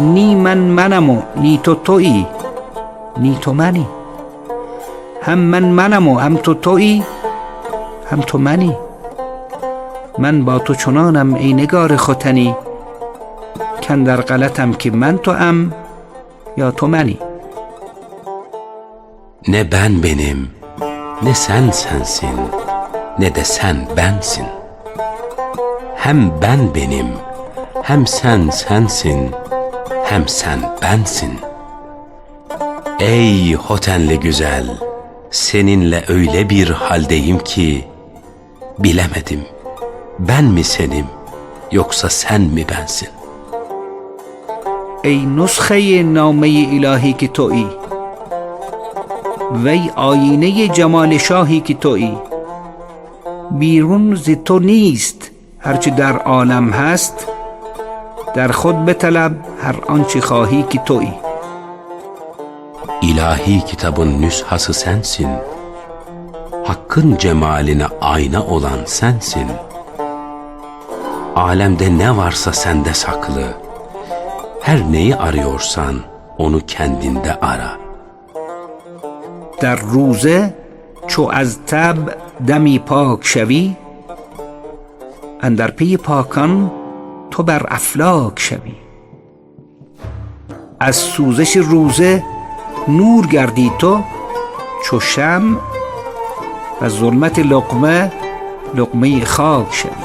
نی من منم و نی تو تویی، نی تو منی. هم من منم و هم تو تویی، هم تو منی. من با تو چنانم ای نگار ختنی، کاندر غلطم که من تو ام یا تو منی. Ne ben benim, ne sen sensin, ne de sen bensin. Hem ben benim, hem sen sensin, hem sen bensin. Ey hotenli güzel, seninle öyle bir haldeyim ki bilemedim, ben mi senim yoksa sen mi bensin? ای نسخه نامه الهی که تویی، وی آینه جمال شاهی که تویی. بیرون ز تو نیست هرچه در عالم هست، در خود بطلب هر آنچه خواهی که تویی. İlahi kitabın nüshası sensin, hakkın cemaline ayna olan sensin. Alemde ne varsa sende saklı, her neyi arıyorsan onu kendinde ara. در روزه چو از طبع دمی پاک شوی، اندر پی پاکان تو بر افلاک شوی. از سوزش روزه نور گردی تو چو شمع، و ظلمت لقمه لقمه خاک شوی.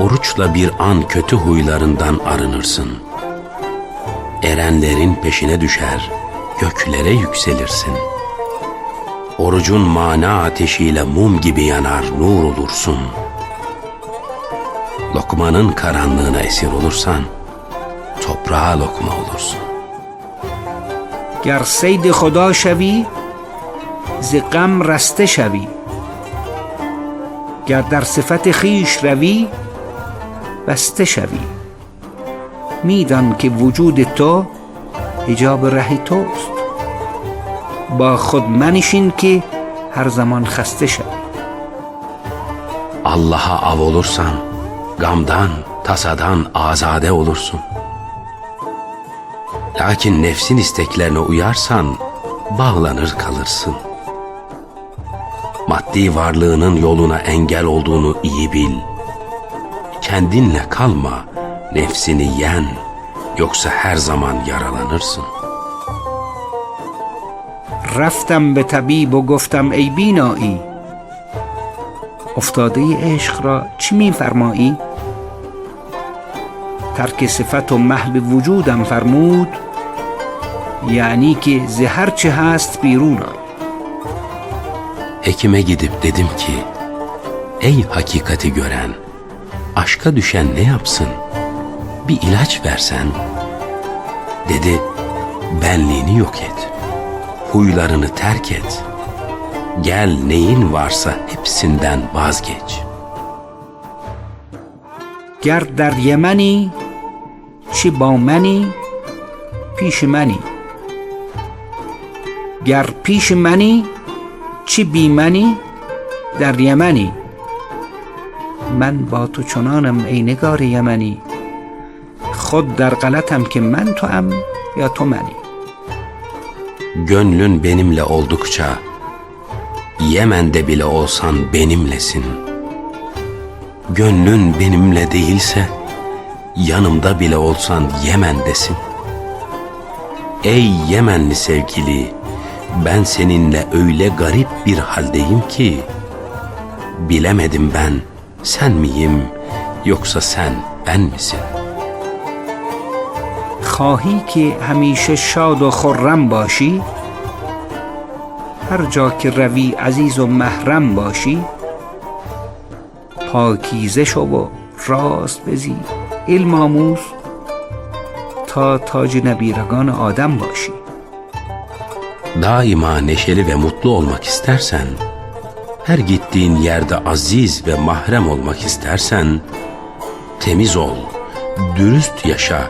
Oruçla bir an kötü huylarından arınırsın. Erenlerin peşine düşer, göklere yükselirsin. Orucun mana ateşiyle mum gibi yanar, nur olursun. Lokmanın karanlığına esir olursan, toprağa lokma olursun. گر صید خدا شوی ز غم رسته شوی، گر در صفت خویش روی بسته شوی. میدان که وجود تو حجاب ره توست، با خود منشین که her zaman خسته شوی. Allah'a av olursan, gamdan, tasadan azade olursun. Lakin nefsin isteklerine uyarsan, bağlanır kalırsın. Maddi varlığının yoluna engel olduğunu iyi bil. Kendinle kalma, nefsini yen, yoksa her zaman yaralanırsın. رفتم به طبیب و گفتم ای بینایی، افتاده عشق را چی می فرمایی؟ ترک صفت و محو وجودم فرمود، یعنی که ز هر چه هست بیرون آی. Hekime gidip dedim ki, ey hakikati gören, aşka düşen ne yapsın? Bir ilaç versen. Dedi, benliğini yok et, huylarını terk et. Gel neyin varsa hepsinden vazgeç. گر در یمنی چی با منی پیش منی، گر پیش منی چی بی منی در یمنی. من با تو چنانم ای نگار یمنی، خود در غلطم که من تو ام یا تو منی. Gönlün benimle oldukça, Yemen'de bile olsan benimlesin. Gönlün benimle değilse, yanımda bile olsan Yemen'desin. Ey Yemenli sevgili, ben seninle öyle garip bir haldeyim ki, bilemedim ben sen miyim yoksa sen ben misin? خواهی که همیشه شاد و خرم باشی، هر جا که روی عزیز و محرم باشی. پاکیزه شو و راست بزی علم آموز، تا تاج نبیرگان آدم باشی. Daima neşeli ve mutlu olmak istersen, her gittiğin yerde aziz ve mahrem olmak istersen, temiz ol, dürüst yaşa